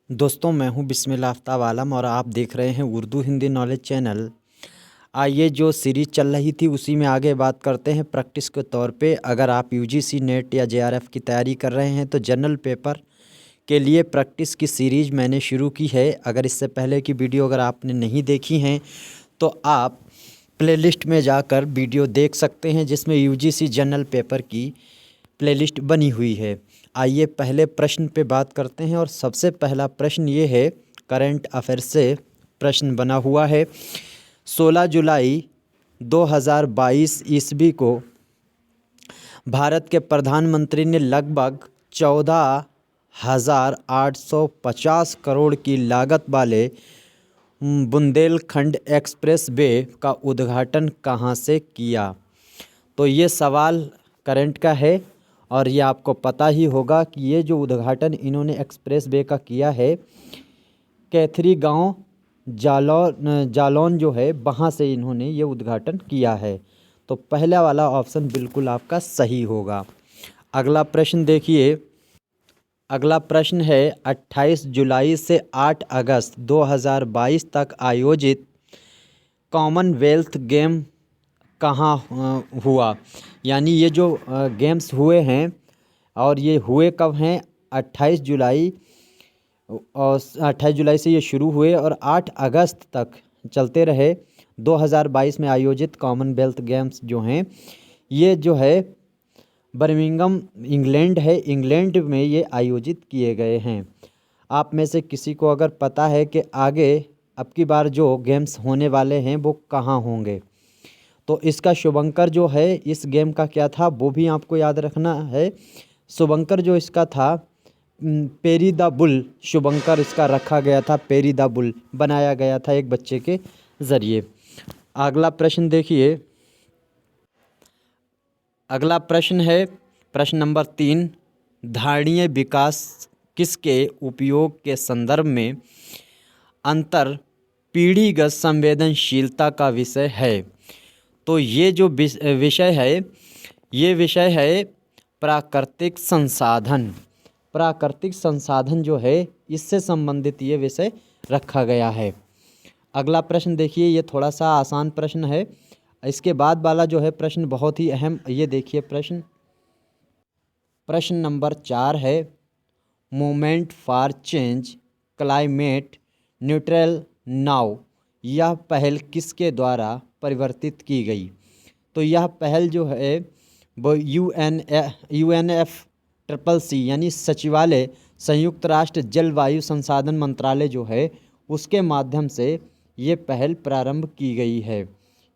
दोस्तों मैं हूं बिस्मिल्लाह आफ्ताब आलम और आप देख रहे हैं उर्दू हिंदी नॉलेज चैनल। आइए जो सीरीज़ चल रही थी उसी में आगे बात करते हैं। प्रैक्टिस के तौर पे अगर आप यूजीसी नेट या जेआरएफ की तैयारी कर रहे हैं तो जनरल पेपर के लिए प्रैक्टिस की सीरीज़ मैंने शुरू की है। अगर इससे पहले की वीडियो अगर आपने नहीं देखी हैं तो आप प्लेलिस्ट में जाकर वीडियो देख सकते हैं जिसमें यूजीसी जनरल पेपर की प्लेलिस्ट बनी हुई है। आइए पहले प्रश्न पे बात करते हैं और सबसे पहला प्रश्न ये है, करंट अफेयर से प्रश्न बना हुआ है। 16 जुलाई 2022 ईस्वी को भारत के प्रधानमंत्री ने लगभग 14,850 करोड़ की लागत वाले बुंदेलखंड एक्सप्रेस वे का उद्घाटन कहाँ से किया। तो ये सवाल करंट का है और ये आपको पता ही होगा कि ये जो उद्घाटन इन्होंने एक्सप्रेस वे का किया है, कैथरी गांव जालौन जो है वहाँ से इन्होंने ये उद्घाटन किया है। तो पहला वाला ऑप्शन बिल्कुल आपका सही होगा। अगला प्रश्न देखिए। अगला प्रश्न है 28 जुलाई से 8 अगस्त 2022 तक आयोजित कॉमनवेल्थ गेम कहाँ हुआ। यानी ये जो गेम्स हुए हैं और ये हुए कब हैं, 28 जुलाई और 28 जुलाई से ये शुरू हुए और 8 अगस्त तक चलते रहे। 2022 में आयोजित कॉमनवेल्थ गेम्स जो हैं ये जो है बर्मिंघम इंग्लैंड है, इंग्लैंड में ये आयोजित किए गए हैं। आप में से किसी को अगर पता है कि आगे अब की बार जो गेम्स होने वाले हैं वो कहाँ होंगे तो इसका शुभंकर जो है इस गेम का क्या था वो भी आपको याद रखना है। शुभंकर जो इसका था पेरी द बुल, शुभंकर इसका रखा गया था, पेरी द बुल बनाया गया था एक बच्चे के ज़रिए। अगला प्रश्न देखिए। अगला प्रश्न है प्रश्न नंबर 3, धारणीय विकास किसके उपयोग के संदर्भ में अंतर पीढ़ीगत संवेदनशीलता का विषय है। तो ये जो विषय है ये विषय है प्राकृतिक संसाधन। प्राकृतिक संसाधन जो है इससे संबंधित ये विषय रखा गया है। अगला प्रश्न देखिए, ये थोड़ा सा आसान प्रश्न है। इसके बाद वाला जो है प्रश्न बहुत ही अहम। ये देखिए प्रश्न नंबर 4 है, movement for change climate neutral now यह पहल किसके द्वारा परिवर्तित की गई। तो यह पहल जो है वो UNFCCC यानी सचिवालय संयुक्त राष्ट्र जलवायु संसाधन मंत्रालय जो है उसके माध्यम से ये पहल प्रारंभ की गई है।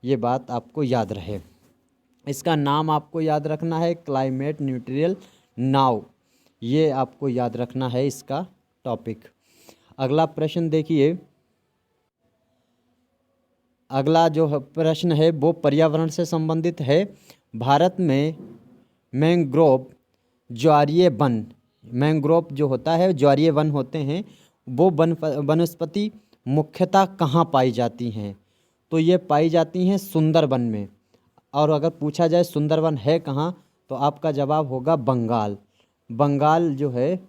ये बात आपको याद रहे। इसका नाम आपको याद रखना है क्लाइमेट न्यूट्रल नाउ, ये आपको याद रखना है इसका टॉपिक। अगला प्रश्न देखिए। अगला जो प्रश्न है वो पर्यावरण से संबंधित है। भारत में मैंग्रोव ज्वारीय वन, मैंग्रोव जो होता है ज्वारीय वन होते हैं, वो वनस्पति मुख्यतः कहाँ पाई जाती हैं। तो ये पाई जाती हैं सुंदरबन में। और अगर पूछा जाए सुंदरबन है कहाँ तो आपका जवाब होगा बंगाल। बंगाल जो है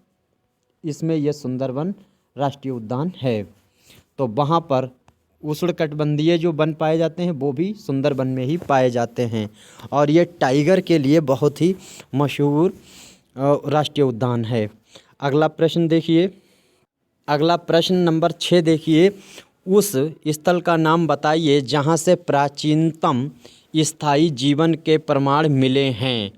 इसमें यह सुंदरबन राष्ट्रीय उद्यान है। तो वहाँ पर उष्णकटिबंधीय जो वन पाए जाते हैं वो भी सुंदरबन में ही पाए जाते हैं और ये टाइगर के लिए बहुत ही मशहूर राष्ट्रीय उद्यान है। अगला प्रश्न देखिए। अगला प्रश्न नंबर 6 देखिए, उस स्थल का नाम बताइए जहाँ से प्राचीनतम स्थायी जीवन के प्रमाण मिले हैं।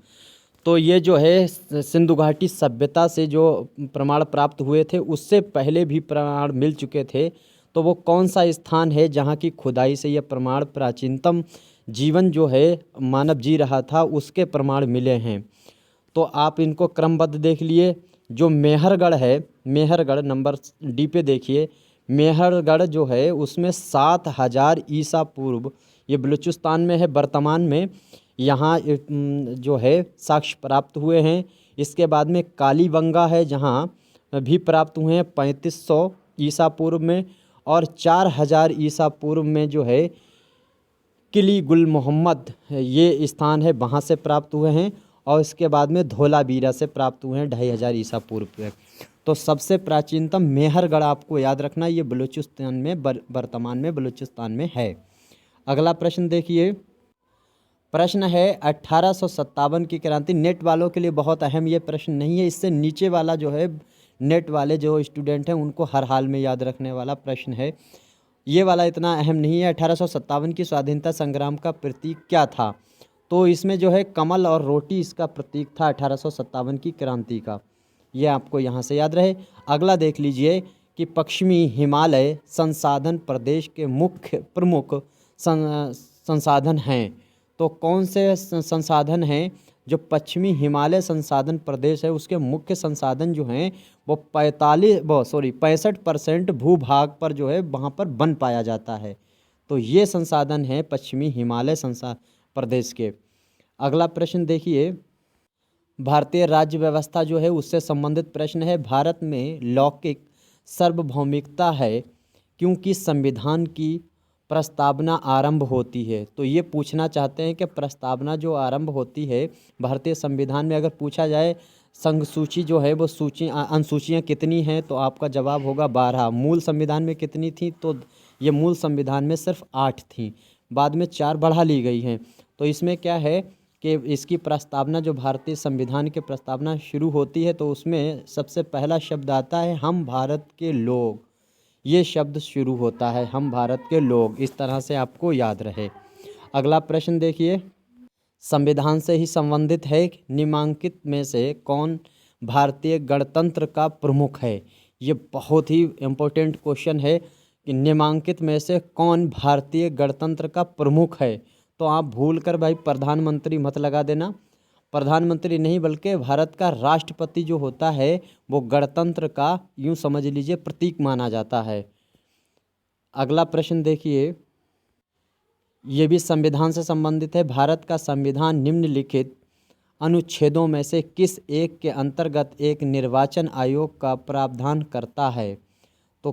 तो ये जो है सिंधु घाटी सभ्यता से जो प्रमाण प्राप्त हुए थे उससे पहले भी प्रमाण मिल चुके थे। तो वो कौन सा स्थान है जहाँ की खुदाई से यह प्रमाण प्राचीनतम जीवन जो है मानव जी रहा था उसके प्रमाण मिले हैं। तो आप इनको क्रमबद्ध देख लिए। जो मेहरगढ़ है, मेहरगढ़ नंबर डी पे देखिए, मेहरगढ़ जो है उसमें 7000 ईसा पूर्व, ये बलूचिस्तान में है वर्तमान में, यहाँ जो है साक्ष्य प्राप्त हुए हैं। इसके बाद में कालीबंगा है जहाँ भी प्राप्त हुए हैं 3500 ईसा पूर्व में, और 4000 ईसा पूर्व में जो है किली गुल मोहम्मद ये स्थान है वहाँ से प्राप्त हुए हैं। और इसके बाद में धोलावीरा से प्राप्त हुए हैं 2500 ईसा पूर्व में। तो सबसे प्राचीनतम मेहरगढ़ आपको याद रखना, ये बलूचिस्तान में वर्तमान में बलूचिस्तान में है। अगला प्रश्न देखिए, प्रश्न है 1857 की क्रांति। नेट वालों के लिए बहुत अहम ये प्रश्न नहीं है, इससे नीचे वाला जो है नेट वाले जो स्टूडेंट हैं उनको हर हाल में याद रखने वाला प्रश्न है। ये वाला इतना अहम नहीं है। 1857 की स्वाधीनता संग्राम का प्रतीक क्या था? तो इसमें जो है कमल और रोटी इसका प्रतीक था 1857 की क्रांति का। ये आपको यहाँ से याद रहे। अगला देख लीजिए कि पश्चिमी हिमालय संसाधन प्रदेश के मुख्य प्रमुख संसाधन हैं। तो कौन से संसाधन हैं? जो पश्चिमी हिमालय संसाधन प्रदेश है उसके मुख्य संसाधन जो हैं वो 65% भूभाग पर जो है वहाँ पर वन पाया जाता है। तो ये संसाधन है पश्चिमी हिमालय प्रदेश के। अगला प्रश्न देखिए, भारतीय राज्य व्यवस्था जो है उससे संबंधित प्रश्न है। भारत में लौकिक सार्वभौमिकता है क्योंकि संविधान की प्रस्तावना आरंभ होती है। तो ये पूछना चाहते हैं कि प्रस्तावना जो आरंभ होती है भारतीय संविधान में, अगर पूछा जाए संघ सूची जो है वो अनुसूचियाँ कितनी हैं, तो आपका जवाब होगा 12। मूल संविधान में कितनी थी? तो ये मूल संविधान में सिर्फ 8 थी, बाद में 4 बढ़ा ली गई हैं। तो इसमें क्या है कि इसकी प्रस्तावना जो भारतीय संविधान की प्रस्तावना शुरू होती है तो उसमें सबसे पहला शब्द आता है हम भारत के लोग। ये शब्द शुरू होता है हम भारत के लोग। इस तरह से आपको याद रहे। अगला प्रश्न देखिए, संविधान से ही संबंधित है। निम्नलिखित में से कौन भारतीय गणतंत्र का प्रमुख है? ये बहुत ही इम्पोर्टेंट क्वेश्चन है कि निम्नलिखित में से कौन भारतीय गणतंत्र का प्रमुख है। तो आप भूल कर भाई प्रधानमंत्री मत लगा देना। प्रधानमंत्री नहीं बल्कि भारत का राष्ट्रपति जो होता है वो गणतंत्र का यूँ समझ लीजिए प्रतीक माना जाता है। अगला प्रश्न देखिए, ये भी संविधान से संबंधित है। भारत का संविधान निम्नलिखित अनुच्छेदों में से किस एक के अंतर्गत एक निर्वाचन आयोग का प्रावधान करता है? तो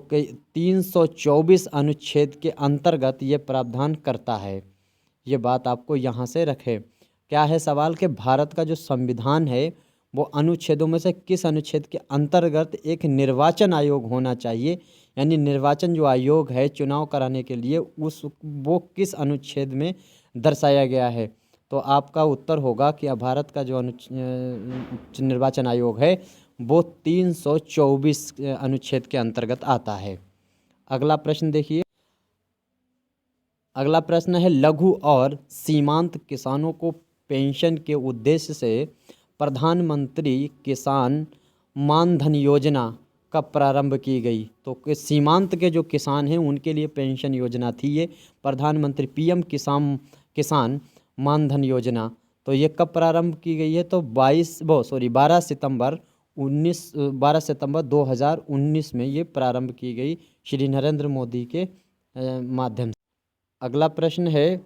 324 अनुच्छेद के अंतर्गत ये प्रावधान करता है। ये बात आपको यहाँ से रखें। क्या है सवाल कि भारत का जो संविधान है वो अनुच्छेदों में से किस अनुच्छेद के अंतर्गत एक निर्वाचन आयोग होना चाहिए, यानी निर्वाचन जो आयोग है चुनाव कराने के लिए वो किस अनुच्छेद में दर्शाया गया है? तो आपका उत्तर होगा कि भारत का जो निर्वाचन आयोग है वो 324 अनुच्छेद के अंतर्गत आता है। अगला प्रश्न देखिए, अगला प्रश्न है लघु और सीमांत किसानों को पेंशन के उद्देश्य से प्रधानमंत्री किसान मानधन योजना कब प्रारंभ की गई? तो सीमांत के जो किसान हैं उनके लिए पेंशन योजना थी ये प्रधानमंत्री पीएम किसान मानधन योजना। तो ये कब प्रारंभ की गई है? तो 12 सितंबर 2019 में ये प्रारंभ की गई श्री नरेंद्र मोदी के माध्यम से। अगला प्रश्न है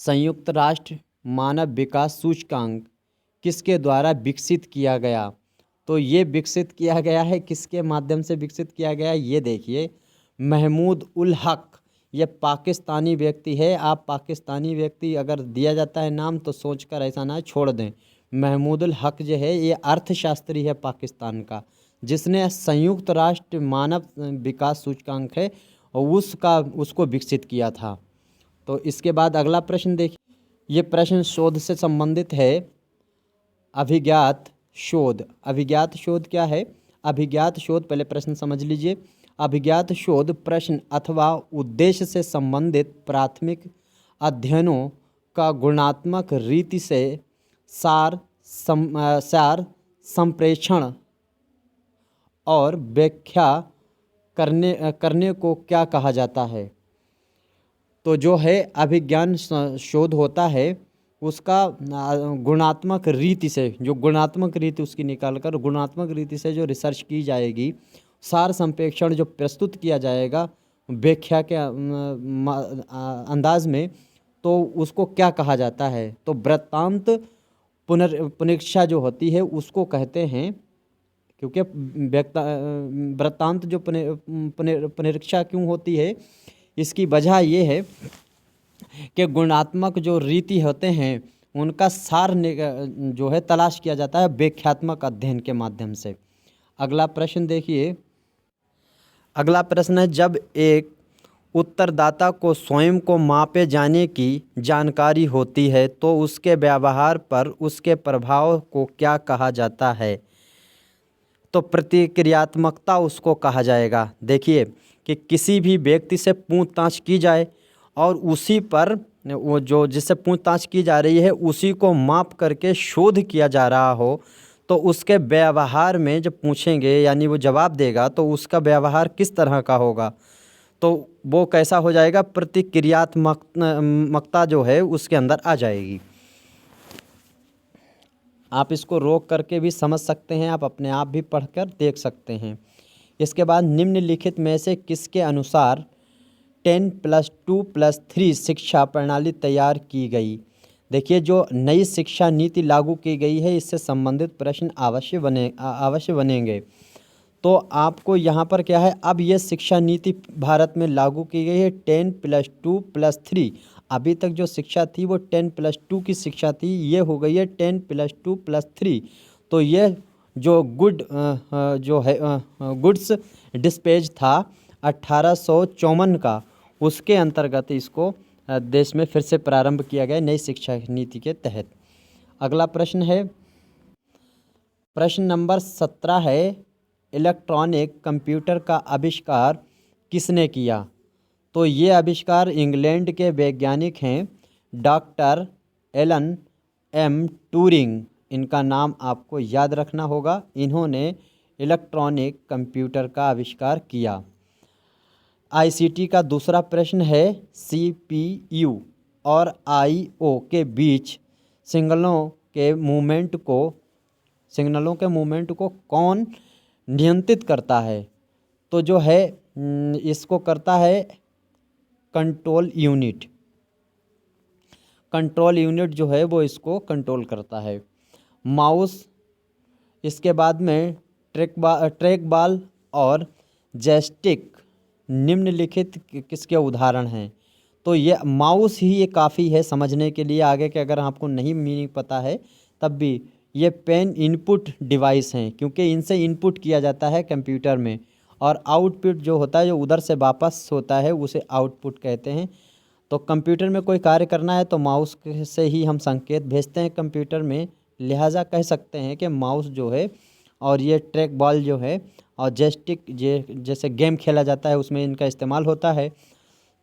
संयुक्त राष्ट्र मानव विकास सूचकांक किसके द्वारा विकसित किया गया? तो ये विकसित किया गया है किसके माध्यम से विकसित किया गया? ये देखिए महमूद उल हक, ये पाकिस्तानी व्यक्ति है। आप पाकिस्तानी व्यक्ति अगर दिया जाता है नाम तो सोचकर ऐसा ना छोड़ दें। महमूद उल हक जो है ये अर्थशास्त्री है पाकिस्तान का, जिसने संयुक्त राष्ट्र मानव विकास सूचकांक है और उसको विकसित किया था। तो इसके बाद अगला प्रश्न देखिए, ये प्रश्न शोध से संबंधित है। अभिज्ञात शोध, अभिज्ञात शोध क्या है? अभिज्ञात शोध, पहले प्रश्न समझ लीजिए। अभिज्ञात शोध प्रश्न अथवा उद्देश्य से संबंधित प्राथमिक अध्ययनों का गुणात्मक रीति से सार संप्रेषण और व्याख्या करने को क्या कहा जाता है? तो जो है अभिज्ञान शोध होता है उसका गुणात्मक रीति से, जो गुणात्मक रीति उसकी निकाल कर गुणात्मक रीति से जो रिसर्च की जाएगी, सार संप्रेषण जो प्रस्तुत किया जाएगा व्याख्या के अंदाज में, तो उसको क्या कहा जाता है? तो वृत्तांत पुनरीक्षा जो होती है उसको कहते हैं। क्योंकि वृत्तांत जो पुनरीक्षा क्यों होती है, इसकी वजह ये है कि गुणात्मक जो रीति होते हैं उनका सार जो है तलाश किया जाता है व्याख्यात्मक अध्ययन के माध्यम से। अगला प्रश्न देखिए। अगला प्रश्न है, जब एक उत्तरदाता को स्वयं को मापे जाने की जानकारी होती है तो उसके व्यवहार पर उसके प्रभाव को क्या कहा जाता है? तो प्रतिक्रियात्मकता उसको कहा जाएगा। देखिए कि किसी भी व्यक्ति से पूछताछ की जाए और उसी पर वो जो जिससे पूछताछ की जा रही है उसी को माप करके शोध किया जा रहा हो, तो उसके व्यवहार में जब पूछेंगे यानी वो जवाब देगा तो उसका व्यवहार किस तरह का होगा, तो वो कैसा हो जाएगा, प्रतिक्रियात्मकता जो है उसके अंदर आ जाएगी। आप इसको रोक करके भी समझ सकते हैं, आप अपने आप भी पढ़कर देख सकते हैं। इसके बाद निम्नलिखित में से किसके अनुसार 10+2+3 शिक्षा प्रणाली तैयार की गई? देखिए जो नई शिक्षा नीति लागू की गई है इससे संबंधित प्रश्न अवश्य बनेंगे। तो आपको यहाँ पर क्या है, अब ये शिक्षा नीति भारत में लागू की गई है 10+2+3। अभी तक जो शिक्षा थी वो 10+2 की शिक्षा थी, ये हो गई है 10+2+3। तो ये जो गुड्स डिस्पेच था 1854 का, उसके अंतर्गत इसको देश में फिर से प्रारंभ किया गया नई शिक्षा नीति के तहत। अगला प्रश्न है, प्रश्न नंबर 17 है, इलेक्ट्रॉनिक कंप्यूटर का आविष्कार किसने किया? तो ये आविष्कार इंग्लैंड के वैज्ञानिक हैं डॉक्टर एलन एम ट्यूरिंग, इनका नाम आपको याद रखना होगा। इन्होंने इलेक्ट्रॉनिक कंप्यूटर का आविष्कार किया। आईसीटी का दूसरा प्रश्न है, सीपीयू और आईओ के बीच सिग्नलों के मूवमेंट को कौन नियंत्रित करता है? तो जो है इसको करता है कंट्रोल यूनिट जो है वो इसको कंट्रोल करता है। माउस, इसके बाद में ट्रैक बॉल और जॉयस्टिक निम्नलिखित किसके उदाहरण हैं? तो ये माउस ही ये काफ़ी है समझने के लिए, आगे के अगर आपको नहीं मीनिंग पता है तब भी ये पेन इनपुट डिवाइस हैं क्योंकि इनसे इनपुट किया जाता है कंप्यूटर में, और आउटपुट जो होता है जो उधर से वापस होता है उसे आउटपुट कहते हैं। तो कंप्यूटर में कोई कार्य करना है तो माउस से ही हम संकेत भेजते हैं कंप्यूटर में, लिहाजा कह सकते हैं कि माउस जो है और ये ट्रैक बॉल जो है और जॉयस्टिक जैसे गेम खेला जाता है उसमें इनका इस्तेमाल होता है।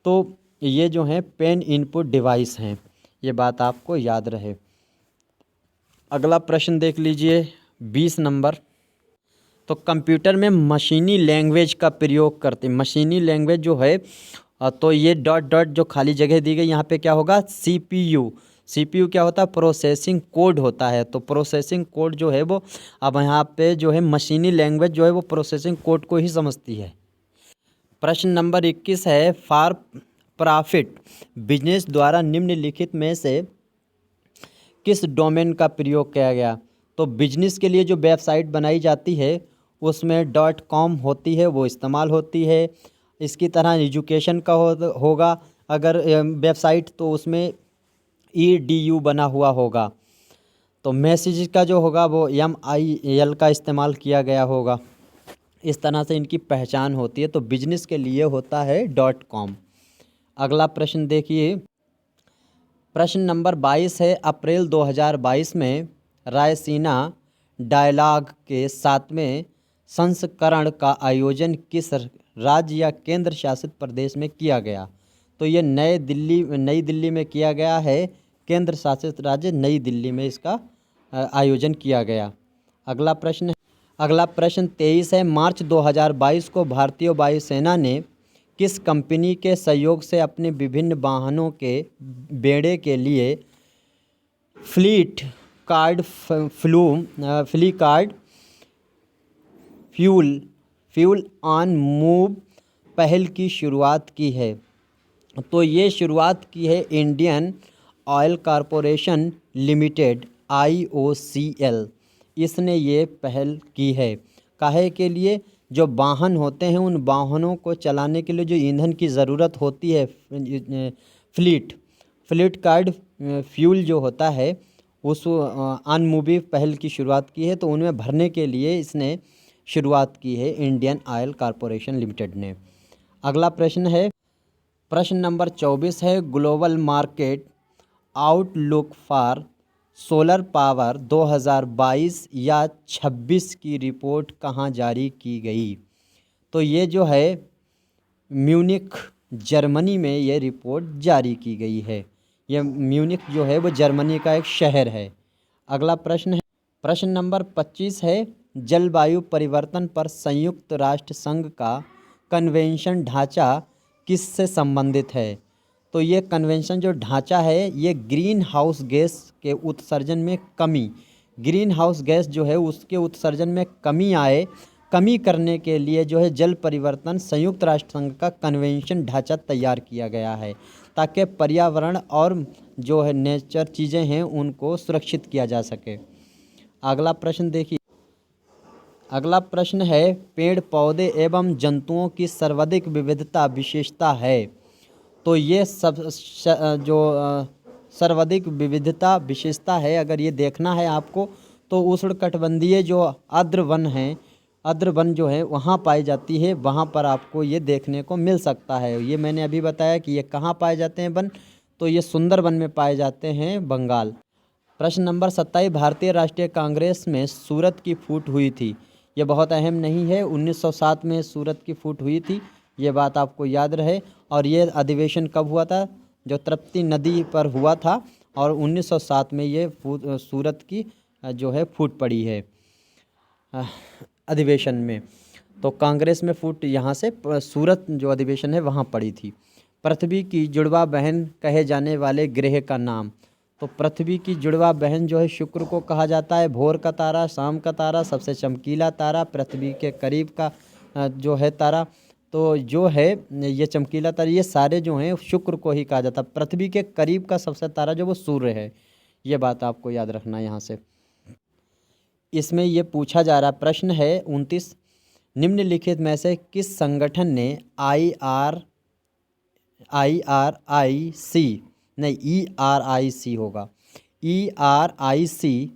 तो ये जो हैं पेन इनपुट डिवाइस हैं, ये बात आपको याद रहे। अगला प्रश्न देख लीजिए 20 नंबर। तो कंप्यूटर में मशीनी लैंग्वेज का प्रयोग करते हैं। मशीनी लैंग्वेज जो है तो ये डॉट डॉट जो खाली जगह दी गई यहाँ पे क्या होगा, सीपीयू क्या होता है, प्रोसेसिंग कोड होता है। तो प्रोसेसिंग कोड जो है वो अब यहाँ पे जो है मशीनी लैंग्वेज जो है वो प्रोसेसिंग कोड को ही समझती है। प्रश्न नंबर 21 है, फॉर प्रॉफिट बिजनेस द्वारा निम्नलिखित में से किस डोमेन का प्रयोग किया गया? तो बिजनेस के लिए जो वेबसाइट बनाई जाती है उसमें .com होती है, वो इस्तेमाल होती है। इसकी तरह एजुकेशन का होगा अगर वेबसाइट तो उसमें edu बना हुआ होगा। तो मैसेज का जो होगा वो MIL का इस्तेमाल किया गया होगा। इस तरह से इनकी पहचान होती है। तो बिजनेस के लिए होता है .com। अगला प्रश्न देखिए, प्रश्न नंबर 22 है, अप्रैल 2022 में रायसीना डायलॉग के 7वें संस्करण का आयोजन किस राज्य या केंद्र शासित प्रदेश में किया गया? तो ये नई दिल्ली में किया गया है। केंद्र शासित राज्य नई दिल्ली में इसका आयोजन किया गया। अगला प्रश्न 23 है, मार्च 2022 को भारतीय वायुसेना ने किस कंपनी के सहयोग से अपने विभिन्न वाहनों के बेड़े के लिए fleet card fuel on move पहल की शुरुआत की है? तो ये शुरुआत की है Indian oil corporation limited IOCL, इसने ये पहल की है। काहे के लिए? जो वाहन होते हैं उन वाहनों को चलाने के लिए जो ईंधन की ज़रूरत होती है फ्लीट, फ्लीट कार्ड फ्यूल जो होता है उस अनमूवी पहल की शुरुआत की है, तो उनमें भरने के लिए इसने शुरुआत की है इंडियन ऑयल कॉरपोरेशन लिमिटेड ने। अगला प्रश्न है, प्रश्न नंबर 24 है, global market outlook for solar power 2022 या 26 की रिपोर्ट कहाँ जारी की गई? तो ये जो है म्यूनिख जर्मनी में ये रिपोर्ट जारी की गई है। ये म्यूनिख जो है वो जर्मनी का एक शहर है। अगला प्रश्न है, प्रश्न नंबर 25 है, जलवायु परिवर्तन पर संयुक्त राष्ट्र संघ का कन्वेंशन ढांचा किससे संबंधित है? तो ये कन्वेंशन जो ढांचा है ये ग्रीन हाउस गैस के उत्सर्जन में कमी, ग्रीन हाउस गैस जो है उसके उत्सर्जन में कमी करने के लिए जो है जल परिवर्तन संयुक्त राष्ट्र संघ का कन्वेंशन ढांचा तैयार किया गया है, ताकि पर्यावरण और जो है नेचर चीज़ें हैं उनको सुरक्षित किया जा सके। अगला प्रश्न देखिए, अगला प्रश्न है, पेड़ पौधे एवं जंतुओं की सर्वाधिक विविधता विशेषता है? तो ये सर्वाधिक विविधता विशेषता है, अगर ये देखना है आपको तो उष्णकटिबंधीय जो आर्द्र वन जो है वहाँ पाई जाती है, वहाँ पर आपको ये देखने को मिल सकता है। ये मैंने अभी बताया कि ये कहाँ पाए जाते हैं वन, तो ये सुंदरबन में पाए जाते हैं, बंगाल। प्रश्न नंबर 27, भारतीय राष्ट्रीय कांग्रेस में सूरत की फूट हुई थी? ये बहुत अहम नहीं है, 1907 में सूरत की फूट हुई थी, ये बात आपको याद रहे। और ये अधिवेशन कब हुआ था? जो तृप्ति नदी पर हुआ था, और 1907 में ये सूरत की जो है फूट पड़ी है अधिवेशन में। तो कांग्रेस में फूट यहाँ से सूरत जो अधिवेशन है वहाँ पड़ी थी। पृथ्वी की जुड़वा बहन कहे जाने वाले ग्रह का नाम? तो पृथ्वी की जुड़वा बहन जो है शुक्र को कहा जाता है। भोर का तारा, शाम का तारा, सबसे चमकीला तारा, पृथ्वी के करीब का जो है तारा, तो जो है ये चमकीला तारा, ये सारे जो हैं शुक्र को ही कहा जाता है। पृथ्वी के करीब का सबसे तारा जो वो सूर्य है, ये बात आपको याद रखना है यहाँ से। इसमें ये पूछा जा रहा प्रश्न है 29, निम्नलिखित में से किस संगठन ने ERIC होगा, ERIC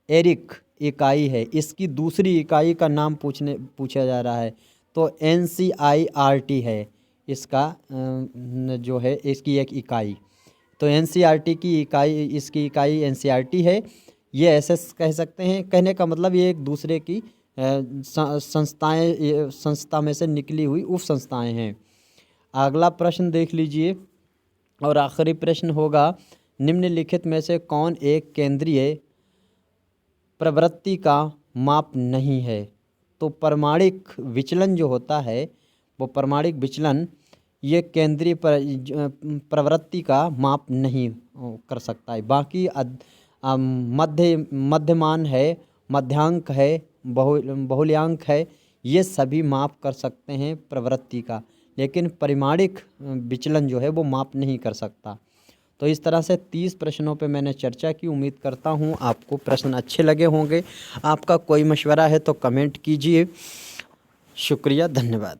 एरिक इकाई है, इसकी दूसरी इकाई का नाम पूछा जा रहा है, तो NCERT है इसका जो है इसकी एक इकाई। तो NCERT की इकाई, इसकी इकाई NCERT है। ये ऐसे कह सकते हैं, कहने का मतलब ये एक दूसरे की संस्था में से निकली हुई उप संस्थाएँ हैं। अगला प्रश्न देख लीजिए, और आखिरी प्रश्न होगा, निम्नलिखित में से कौन एक केंद्रीय प्रवृत्ति का माप नहीं है? तो परमाणिक विचलन जो होता है वो परमाणिक विचलन ये केंद्रीय प्रवृत्ति का माप नहीं कर सकता है। बाकी मध्यमान है, मध्यांक है, बहुल्यांक है, ये सभी माप कर सकते हैं प्रवृत्ति का, लेकिन परिमाणिक विचलन जो है वो माप नहीं कर सकता। तो इस तरह से 30 प्रश्नों पे मैंने चर्चा की। उम्मीद करता हूँ आपको प्रश्न अच्छे लगे होंगे। आपका कोई मशवरा है तो कमेंट कीजिए। शुक्रिया, धन्यवाद।